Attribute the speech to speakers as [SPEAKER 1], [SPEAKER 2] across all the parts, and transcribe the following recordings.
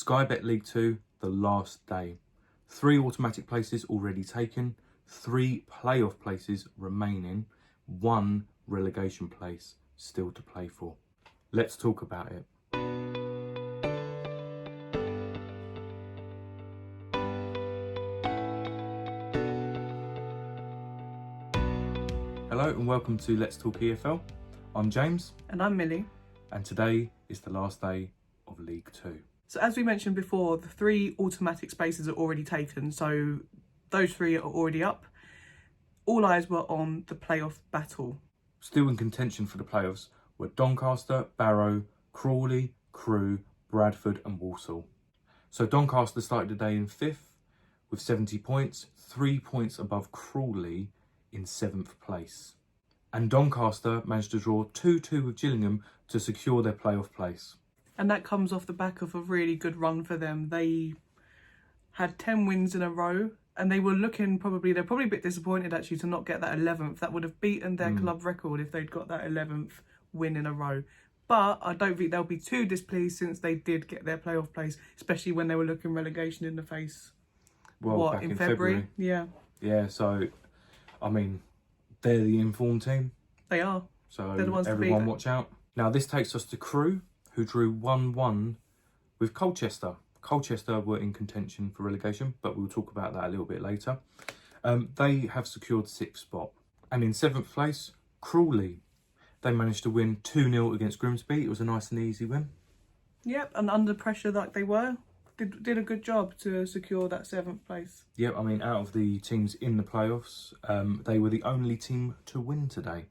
[SPEAKER 1] Sky Bet League 2, the last day. 3 automatic places already taken, 3 playoff places remaining, 1 relegation place still to play for. Let's talk about it. Hello and welcome to Let's Talk EFL. I'm James.
[SPEAKER 2] And I'm Millie.
[SPEAKER 1] And today is the last day of League 2.
[SPEAKER 2] So as we mentioned before, the 3 automatic spaces are already taken. So those 3 are already up. All eyes were on the playoff battle.
[SPEAKER 1] Still in contention for the playoffs were Doncaster, Barrow, Crawley, Crewe, Bradford and Walsall. So Doncaster started the day in 5th with 70 points, 3 points above Crawley in 7th place. And Doncaster managed to draw 2-2 with Gillingham to secure their playoff place.
[SPEAKER 2] And that comes off the back of a really good run for them. They had 10 wins in a row and they're probably a bit disappointed actually to not get that 11th. That would have beaten their club record if they'd got that 11th win in a row. But I don't think they'll be too displeased since they did get their playoff place, especially when they were looking relegation in the face.
[SPEAKER 1] Well, back in February.
[SPEAKER 2] Yeah.
[SPEAKER 1] Yeah, so, I mean, they're the informed team.
[SPEAKER 2] They are.
[SPEAKER 1] So
[SPEAKER 2] they're the ones
[SPEAKER 1] everyone watch out. Now this takes us to Crewe, who drew 1-1 with Colchester. Colchester were in contention for relegation, but we'll talk about that a little bit later. They have secured 6th spot. And in 7th place, Crawley. They managed to win 2-0 against Grimsby. It was a nice and easy win.
[SPEAKER 2] Yep, and under pressure like they were, did a good job to secure that 7th place.
[SPEAKER 1] Yep, I mean, out of the teams in the playoffs, they were the only team to win today.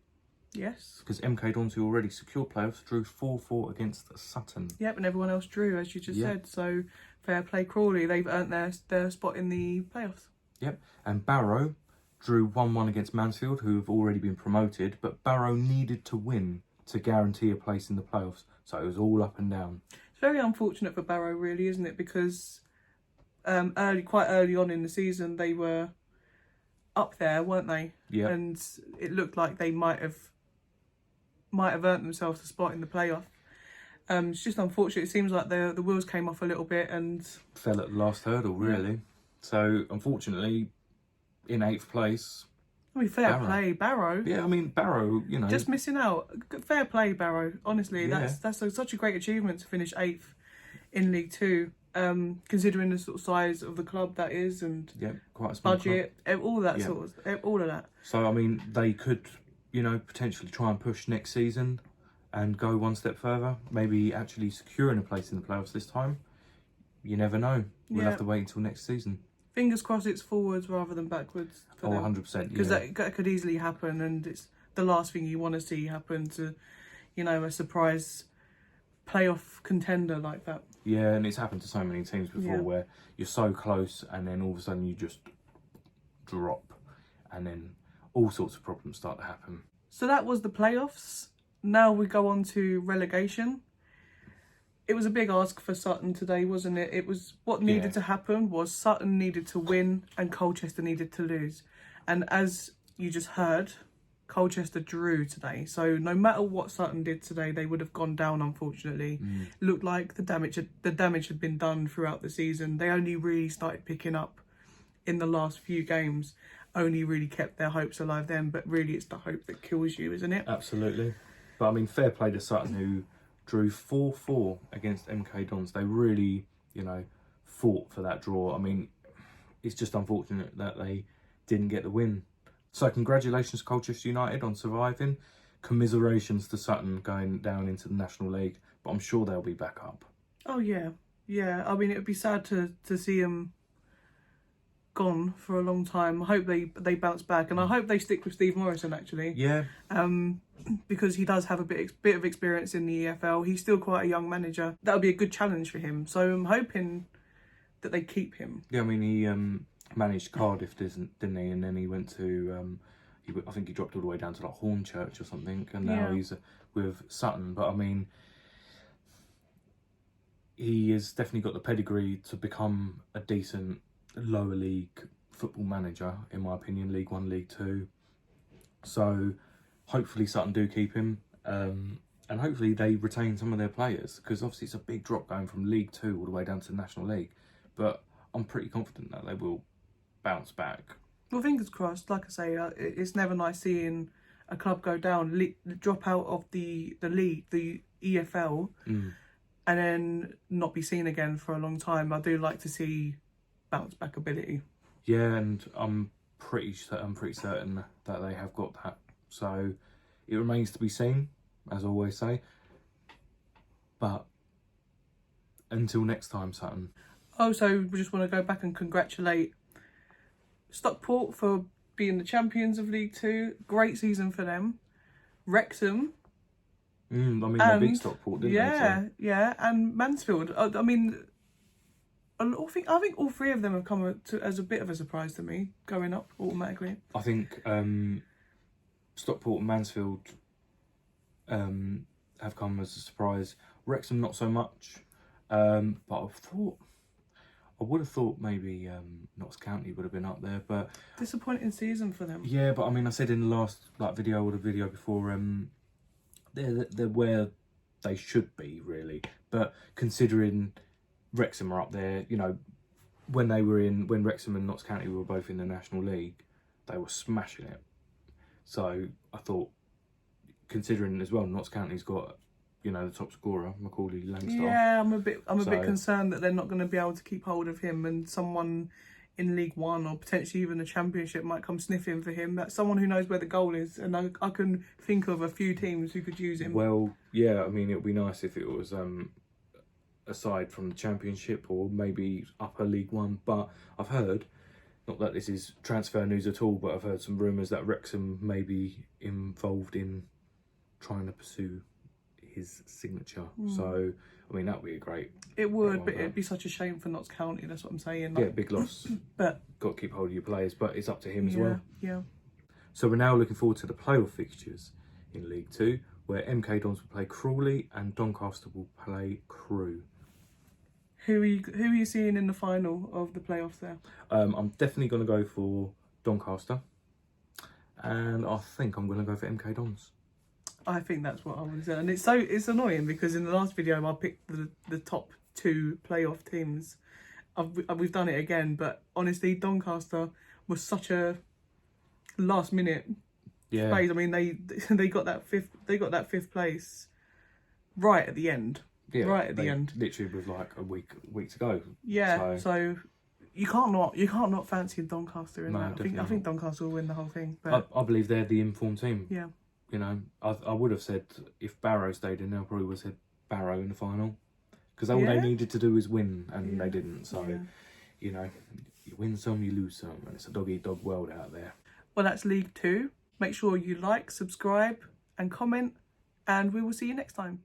[SPEAKER 2] Yes.
[SPEAKER 1] Because MK Dons, who already secured playoffs, drew 4-4 against Sutton.
[SPEAKER 2] Yep, and everyone else drew, as you just said. So, fair play Crawley. They've earned their spot in the playoffs. Yep,
[SPEAKER 1] and Barrow drew 1-1 against Mansfield, who have already been promoted. But Barrow needed to win to guarantee a place in the playoffs. So, it was all up and down.
[SPEAKER 2] It's very unfortunate for Barrow, really, isn't it? Because quite early on in the season, they were up there, weren't they?
[SPEAKER 1] Yeah.
[SPEAKER 2] And it looked like they might have earned themselves a spot in the playoff. It's just unfortunate. It seems like the wheels came off a little bit and
[SPEAKER 1] fell at the last hurdle, really. Yeah. So unfortunately, in 8th place.
[SPEAKER 2] I mean, fair play, Barrow.
[SPEAKER 1] Yeah, I mean Barrow. You know,
[SPEAKER 2] just missing out. Fair play, Barrow. Honestly, that's such a great achievement to finish 8th in League 2. Considering the sort of size of the club that is, and
[SPEAKER 1] quite a small
[SPEAKER 2] budget,
[SPEAKER 1] club.
[SPEAKER 2] All that all of that.
[SPEAKER 1] So I mean, they could, potentially try and push next season and go one step further. Maybe actually securing a place in the playoffs this time. You never know. We'll have to wait until next season.
[SPEAKER 2] Fingers crossed it's forwards rather than backwards.
[SPEAKER 1] 100%.
[SPEAKER 2] Because that could easily happen, and it's the last thing you want to see happen to, a surprise playoff contender like that.
[SPEAKER 1] Yeah, and it's happened to so many teams before where you're so close and then all of a sudden you just drop and then all sorts of problems start to happen.
[SPEAKER 2] So that was the playoffs. Now we go on to relegation. It was a big ask for Sutton today, wasn't it? It was what needed to happen was Sutton needed to win and Colchester needed to lose. And as you just heard, Colchester drew today. So no matter what Sutton did today, they would have gone down, unfortunately. Looked like the damage had been done throughout the season. They only really started picking up in the last few games. Only really kept their hopes alive then, but really it's the hope that kills you, isn't it?
[SPEAKER 1] Absolutely. But I mean, fair play to Sutton, who drew 4-4 against MK Dons. They really, fought for that draw. I mean, it's just unfortunate that they didn't get the win. So congratulations Colchester United on surviving. Commiserations to Sutton going down into the National League, but I'm sure they'll be back up.
[SPEAKER 2] Oh yeah. I mean, it would be sad to see them gone for a long time. I hope they bounce back, and I hope they stick with Steve Morrison actually.
[SPEAKER 1] Yeah.
[SPEAKER 2] Because he does have a bit of experience in the EFL. He's still quite a young manager. That would be a good challenge for him. So I'm hoping that they keep him.
[SPEAKER 1] Yeah, I mean he managed Cardiff, didn't he? And then he went to I think he dropped all the way down to like Hornchurch or something, and now he's with Sutton. But I mean, he has definitely got the pedigree to become a decent lower league football manager, in my opinion, League 1, League 2. So hopefully Sutton do keep him. and hopefully they retain some of their players, because obviously it's a big drop going from League Two all the way down to the National League. But I'm pretty confident that they will bounce back.
[SPEAKER 2] Well, fingers crossed. Like I say, it's never nice seeing a club go down, drop out of the league, the EFL, and then not be seen again for a long time. I do like to see bounce back ability.
[SPEAKER 1] Yeah, and I'm pretty certain that they have got that. So it remains to be seen, as I always say. But until next time, Sutton.
[SPEAKER 2] Also, we just want to go back and congratulate Stockport for being the champions of League Two. Great season for them. Wrexham.
[SPEAKER 1] I mean, they're big Stockport, didn't they? So.
[SPEAKER 2] Yeah, and Mansfield. I mean, I think all three of them have come as a bit of a surprise to me, going up automatically.
[SPEAKER 1] I think Stockport and Mansfield have come as a surprise. Wrexham not so much, but I would have thought maybe Notts County would have been up there, but
[SPEAKER 2] disappointing season for them.
[SPEAKER 1] Yeah, but I mean, I said in the last video or the video before, they're where they should be really. But considering Wrexham are up there, you know, when Wrexham and Notts County were both in the National League, they were smashing it. So I thought, considering as well, Notts County's got, you know, the top scorer, Macaulay Langstar.
[SPEAKER 2] Yeah, I'm a bit concerned that they're not going to be able to keep hold of him, and someone in League One or potentially even the Championship might come sniffing for him. That's someone who knows where the goal is, and I can think of a few teams who could use him.
[SPEAKER 1] Well, yeah, I mean, it would be nice if it was aside from the Championship or maybe upper League One, but I've heard, not that this is transfer news at all, but I've heard some rumours that Wrexham may be involved in trying to pursue his signature. So I mean, that would be a great.
[SPEAKER 2] It would, but it'd be such a shame for Notts County. That's what I'm saying.
[SPEAKER 1] Yeah, big loss.
[SPEAKER 2] But
[SPEAKER 1] got to keep hold of your players, but it's up to him as well.
[SPEAKER 2] Yeah.
[SPEAKER 1] So we're now looking forward to the playoff fixtures in League Two, where MK Dons will play Crawley and Doncaster will play Crewe.
[SPEAKER 2] Who are you seeing in the final of the playoffs there?
[SPEAKER 1] I'm definitely going to go for Doncaster, and I think I'm going to go for MK Dons.
[SPEAKER 2] I think that's what I would say, and it's annoying because in the last video I picked the top two playoff teams. We've done it again, but honestly, Doncaster was such a last minute place. I mean, they got that fifth place right at the end.
[SPEAKER 1] Yeah,
[SPEAKER 2] right at the end,
[SPEAKER 1] literally with like a week to go.
[SPEAKER 2] Yeah, so you can't not fancy Doncaster in that. I think Doncaster will win the whole thing. But
[SPEAKER 1] I believe they're the informed team.
[SPEAKER 2] Yeah.
[SPEAKER 1] You know, I would have said if Barrow stayed in, I probably would have said Barrow in the final, because all they needed to do was win, and they didn't. So, you know, you win some, you lose some, and it's a dog-eat-dog world out there.
[SPEAKER 2] Well, that's League Two. Make sure you like, subscribe, and comment, and we will see you next time.